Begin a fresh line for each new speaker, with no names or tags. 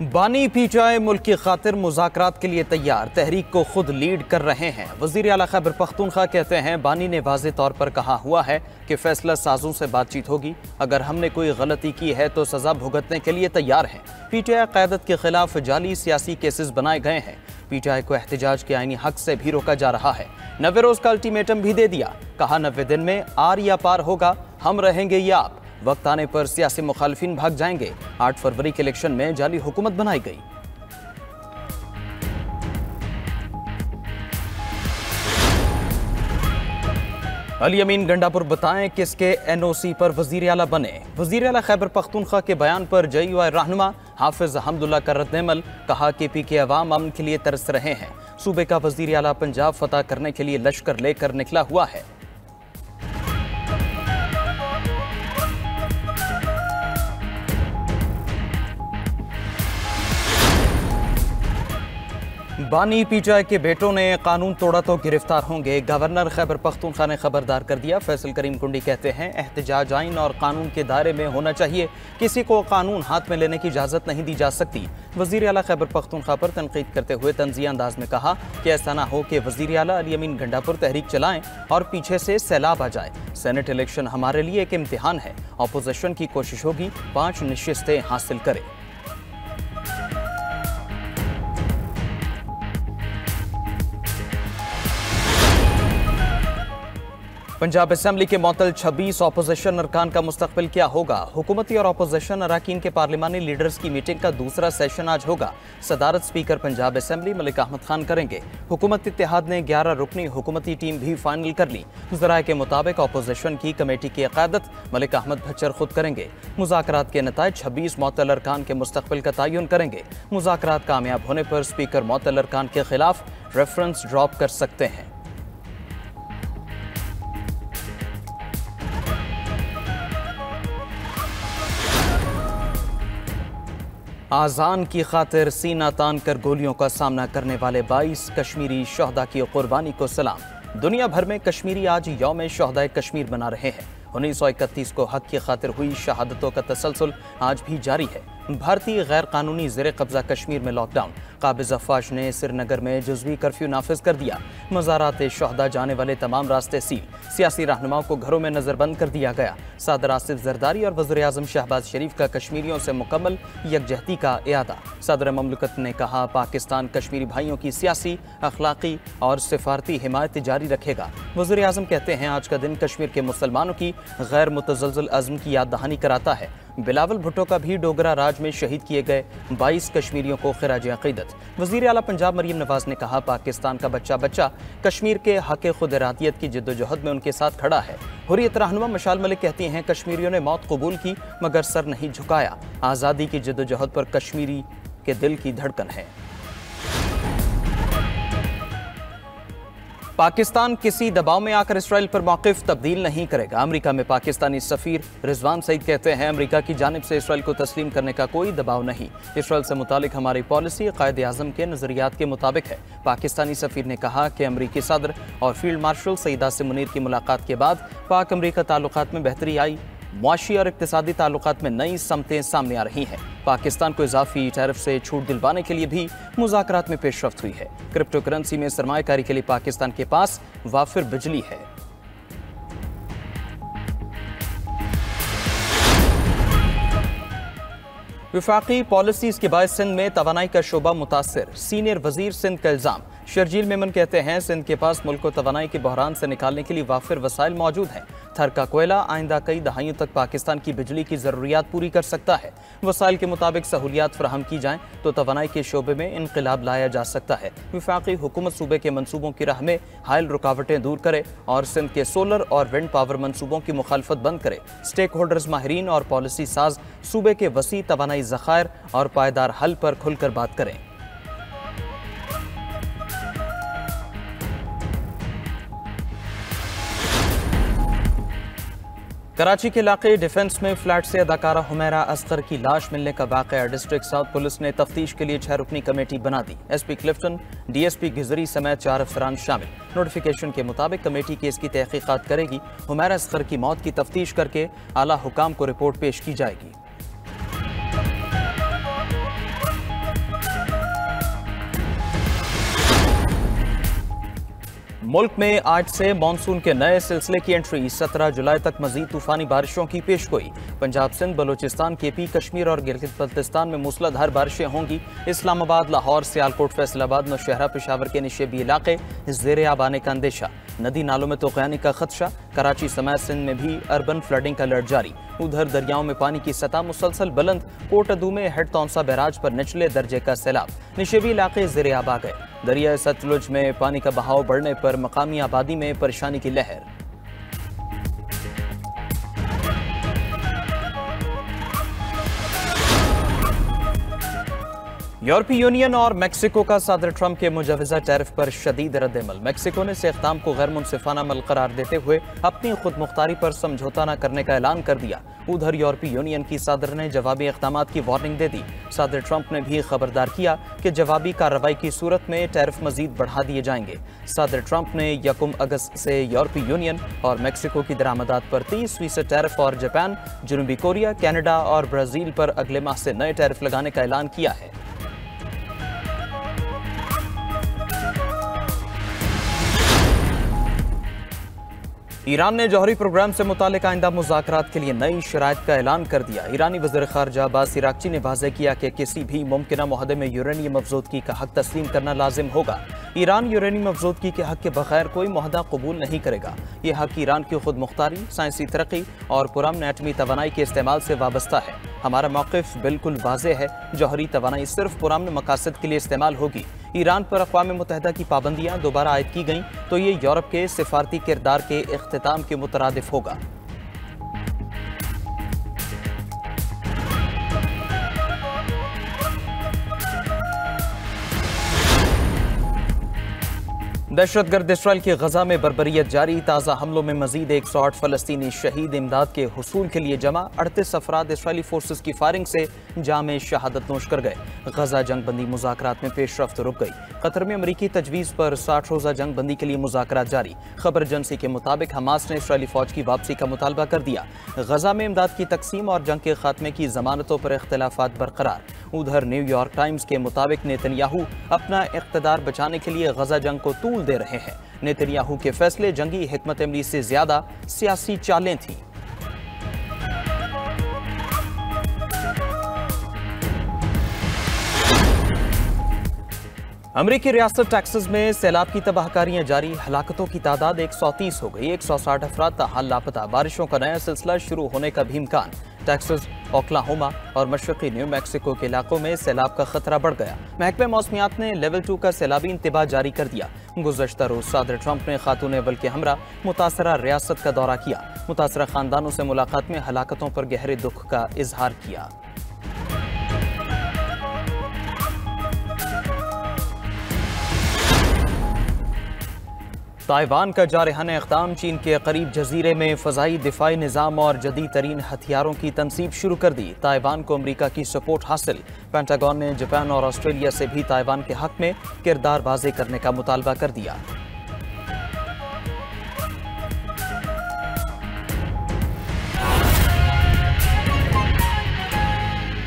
बानी पीटीआई मुल्क की खातिर मुज़ाकरात के लिए तैयार, तहरीक को खुद लीड कर रहे हैं। वज़ीर आला खैबर पख्तूनख्वा कहते हैं बानी ने वाज़े तौर पर कहा हुआ है कि फैसला साजों से बातचीत होगी, अगर हमने कोई गलती की है तो सजा भुगतने के लिए तैयार हैं। पीटीआई क़यादत के खिलाफ जाली सियासी केसेस बनाए गए हैं। पीटीआई को एहतजाज के आईनी हक से भी रोका जा रहा है। 90 रोज़ का अल्टीमेटम भी दे दिया, कहा 90 दिन में आर या पार होगा, हम रहेंगे या आप। वक्त आने पर सियासी मुखालिफिन भाग जाएंगे। 8 फरवरी के इलेक्शन में जाली हुकूमत बनाई गई। अली अमीन गंडापुर बताएं किसके एनओसी पर वजीर आला बने। वजीर आला खैबर पख्तूनख्वा के बयान पर JUI रहनुमा हाफिज हमदुल्ला का रद्द-ए-अमल, कहा कि पी के अवाम अमन के लिए तरस रहे हैं। सूबे का वजीर आला पंजाब फतह करने के लिए लश्कर लेकर निकला हुआ है। बानी पीटीआई के बेटों ने कानून तोड़ा तो गिरफ्तार होंगे, गवर्नर खैबर पख्तूनख्वा ने खबरदार कर दिया। फैसल करीम कुंडी कहते हैं एहतजाज आइन और कानून के दायरे में होना चाहिए, किसी को कानून हाथ में लेने की इजाज़त नहीं दी जा सकती। वज़ीर आला खैबर पख्तूनख्वा पर तनकीद करते हुए तंज़िया अंदाज में कहा कि ऐसा ना हो कि वज़ीर आला अली अमीन गंडापुर तहरीक चलाएं और पीछे से सैलाब आ जाए। सेनेट इलेक्शन हमारे लिए एक इम्तिहान है, अपोजिशन की कोशिश होगी 5 नशिस्तें हासिल करे। पंजाब असेंबली के मअतल 26 अपोजिशन अरकान का मुस्तकबिल क्या होगा। हुकूमती और अपोजिशन अरकान के पार्लिमानी लीडर्स की मीटिंग का दूसरा सेशन आज होगा। सदारत स्पीकर पंजाब असेंबली मलिक अहमद खान करेंगे। हुकूमत इत्तेहाद ने 11 रुकनी हुकूमती टीम भी फाइनल कर ली। ज़राए के मुताबिक अपोजिशन की कमेटी की क़यादत मलिक अहमद भच्चर खुद करेंगे। मुज़ाकरात के नताइज 26 मअतल अरकान के मुस्तकबिल का तयन करेंगे। मुज़ाकरात कामयाब होने पर स्पीकर मअतल अरकान के खिलाफ रेफरेंस ड्रॉप कर सकते हैं। आज़ान की खातिर सीना तान कर गोलियों का सामना करने वाले 22 कश्मीरी शहदा की कुर्बानी को सलाम। दुनिया भर में कश्मीरी आज यौम शहदाए कश्मीर मना रहे हैं। 1931 को हक की खातिर हुई शहादतों का तसलसल आज भी जारी है। भारतीय गैर कानूनी ज़ेर कब्जा कश्मीर में लॉकडाउन, काबिज़ अफ़वाज ने श्रीनगर में जुज़वी कर्फ्यू नाफिज कर दिया। मज़ारात शहदा जाने वाले तमाम रास्ते सील, सियासी रहनुमाओं को घरों में नज़रबंद कर दिया गया। सदर आसिफ ज़रदारी और वज़ीर आज़म शहबाज शरीफ का कश्मीरियों से मुकम्मल यकजहती का इरादा। सदर ममलकत ने कहा पाकिस्तान कश्मीरी भाइयों की सियासी, अखलाकी और सिफारती हिमायत जारी रखेगा। वज़ीर आज़म कहते हैं आज का दिन कश्मीर के मुसलमानों की गैर मुतज़लज़ल अज़्म की याद दहानी कराता है। बिलावल भुट्टो का भी डोगरा राज में शहीद किए गए 22 कश्मीरियों को खिराज अक़ीदत। वज़ीर आला पंजाब मरीम नवाज ने कहा पाकिस्तान का बच्चा बच्चा कश्मीर के हक़ खुद इरादियत की जद्दोजहद में उनके साथ खड़ा है। हुर्रियत रहनुमा मशाल मलिक कहती हैं कश्मीरियों ने मौत कबूल की मगर सर नहीं झुकाया। आज़ादी की जद्दोजहद पर कश्मीरी के दिल की धड़कन है। पाकिस्तान किसी दबाव में आकर इसराइल पर मौक़िफ़ तब्दील नहीं करेगा। अमेरिका में पाकिस्तानी सफ़ीर रिजवान सईद कहते हैं अमेरिका की जानिब से इसराइल को तस्लीम करने का कोई दबाव नहीं। इसराइल से मुतालिक हमारी पॉलिसी क़ायद आज़म के नज़रियात के मुताबिक है। पाकिस्तानी सफ़ीर ने कहा कि अमरीकी सदर और फील्ड मार्शल सईद आसिम मुनीर की मुलाकात के बाद पाक अमरीका ताल्लुकात में बेहतरी आई। मुआशी और इक़्तिसादी ताल्लुकात में नई समतें सामने आ रही हैं। पाकिस्तान को इजाफी टैरिफ से छूट दिलवाने के लिए भी मुज़ाकरात में पेशरफ्त हुई है। क्रिप्टो करेंसी में सरमायाकारी के लिए पाकिस्तान के पास वाफिर बिजली है। वफाकी पॉलिसीज़ के बायस सिंध में तवानाई का शोबा मुतासर, सीनियर वजीर सिंध का इल्ज़ाम। शर्जील मेमन कहते हैं सिंध के पास मुल्क को तवानाई के बहरान से निकालने के लिए वाफिर वसाइल मौजूद हैं। थर का कोयला आइंदा कई दहाइयों तक पाकिस्तान की बिजली की ज़रूरियात पूरी कर सकता है। वसाइल के मुताबिक सहूलियात फराहम की जाएँ तो तवानाई के शोबे में इनकलाब लाया जा सकता है। वफाकी हुकूमत सूबे के मनसूबों की राह में हायल रुकावटें दूर करे और सिंध के सोलर और विंड पावर मनसूबों की मुखालफत बंद करे। स्टेक होल्डर्स, माहिरीन और पॉलिसी साज सूबे के वसी तवानाई ज़खायर और पायदार हल पर खुलकर बात करें। कराची के इलाके डिफेंस में फ्लैट से अदाकारा हुमैरा असगर की लाश मिलने का वाक़या। डिस्ट्रिक्ट साउथ पुलिस ने तफ्तीश के लिए 6 रुकनी कमेटी बना दी। SP क्लिफ्टन, DSP गिजरी समेत 4 अफसरान शामिल। नोटिफिकेशन के मुताबिक कमेटी केस की तहकीकात करेगी। हुमैरा असगर की मौत की तफ्तीश करके आला हुकाम को रिपोर्ट पेश की जाएगी। मुल्क में आज से मानसून के नए सिलसिले की एंट्री। 17 जुलाई तक मजीद तूफानी बारिशों की पेशगोई। पंजाब, सिंध, बलूचिस्तान, केपी, कश्मीर और गिलगित बल्तिस्तान में मूसलाधार बारिशें होंगी। इस्लामाबाद, लाहौर, सियालकोट, फैसलाबाद, नौशहरा, पेशावर के निशेबी इलाके ज़ेर आब आने का अंदेशा। नदी नालों में तूफ़ानी का खदशा। कराची समेत सिंध में भी अर्बन फ्लडिंग का अलर्ट जारी। उधर दरियाओं में पानी की सतह मुसलसल बुलंद। कोट अदू में हेड तौंसा बैराज पर निचले दर्जे का सैलाब। निशेबी इलाके ज़ेर आब आ गए। दरिया सतलुज में पानी का बहाव बढ़ने पर मकामी आबादी में परेशानी की लहर। यूरोपीय यूनियन और मेक्सिको का सदर ट्रंप के मुजवजा टैरिफ पर शदीद रद्द-ए-अमल। मेक्सिको ने इस इक़दाम को गैर मुनसिफाना अमल करार देते हुए अपनी खुद मुख्तारी पर समझौता न करने का ऐलान कर दिया। उधर यूरोपीय यूनियन की सदर ने जवाबी इक़दाम की वार्निंग दे दी। सदर ट्रंप ने भी खबरदार किया कि जवाबी कार्रवाई की सूरत में टैरिफ मजीद बढ़ा दिए जाएंगे। सदर ट्रंप ने 1 अगस्त से यूरोपीय यूनियन और मेक्सिको की दरामदात पर 30% टैरिफ और जापान, जनूबी कोरिया, कनाडा और ब्राज़ील पर अगले माह से नए टैरिफ लगाने का ऐलान किया है। ईरान ने जौहरी प्रोग्राम से मुतालिक आइंदा मुज़ाकरात के लिए नई शराइत का ऐलान कर दिया। ईरानी वज़ीर ख़ारजा अब्बास इराक़ची ने वाज़ेह किया कि किसी भी मुमकिन मुआहदे में यूरेनियम अफ़ज़ोदगी का हक़ तस्लीम करना लाजिम होगा। ईरान यूरेनियम अफ़ज़ोदगी के हक़ के बगैर कोई मुआहदा कबूल नहीं करेगा। यह हक़ ईरान की खुद मुख्तारी, साइंसी तरक्की और पुरअमन एटमी तवानाई के इस्तेमाल से वाबस्ता है। हमारा मौक़िफ़ बिल्कुल वाज़ेह है, जौहरी तवानाई सिर्फ पुरअमन मकासद के लिए इस्तेमाल होगी। ईरान पर अक़वाम मुत्तहिदा की पाबंदियाँ दोबारा आयद की गईं तो ये यूरोप के सिफारती किरदार के इख्तिताम के मुतरादिफ होगा। दहशतगर्द इसराइल की गजा में बर्बरियत जारी। ताज़ा हमलों में मजीद 108 फ़लस्तीनी शहीद। इमदाद के हुसूल के लिए जमा 38 अफराद इसराइली फोर्सेस की फायरिंग से जाम शहादत नोश कर गए। गजा जंग बंदी मुज़ाकरात में पेशरफ्त रुक गई। कतर में अमरीकी तजवीज़ पर 60 रोज़ा जंग बंदी के लिए मुज़ाकरात जारी। खबर एजेंसी के मुताबिक हमास ने इसराइली फ़ौज की वापसी का मुतालबा कर दिया। गजा में इमदाद की तकसीम और जंग के खात्मे की ज़मानतों पर इख्तिलाफ़ात बरकरार। उधर न्यूयॉर्क टाइम्स के मुताबिक नेतन्याहू अपना इक़्तिदार बचाने के लिए गजा जंग को तूल दे रहे हैं। नेतन्याहू के फैसले जंगी हिकमत अमली से ज्यादा सियासी चालें थीं। अमरीकी रियासत टेक्सास में सैलाब की तबाहकारियां जारी। हलाकतों की तादाद 130 हो गई। 160 अफराद ताहाल लापता। बारिशों का नया सिलसिला शुरू होने का भी इम्कान। टेक्सास, ओक्लाहोमा और मशरक़ी न्यू मैक्सिको के इलाकों में सैलाब का खतरा बढ़ गया। महकमे मौसमियात ने लेवल 2 का सैलाबी इंतबाह जारी कर दिया। गुज़श्ता रोज सदर ट्रंप ने खातून अव्वल के हमरा मुतासरा रियासत का दौरा किया। मुतासरा खानदानों से मुलाकात में हलाकतों पर गहरे दुख का इजहार किया। ताइवान का जारहाना इक़दाम। चीन के करीब जजीरे में फ़ज़ाई दिफाई निज़ाम और जदीद तरीन हथियारों की तनसीब शुरू कर दी। ताइवान को अमरीका की सपोर्ट हासिल। पेंटागन ने जापान और ऑस्ट्रेलिया से भी ताइवान के हक़ में किरदार वाज़े करने का मुतालबा कर दिया।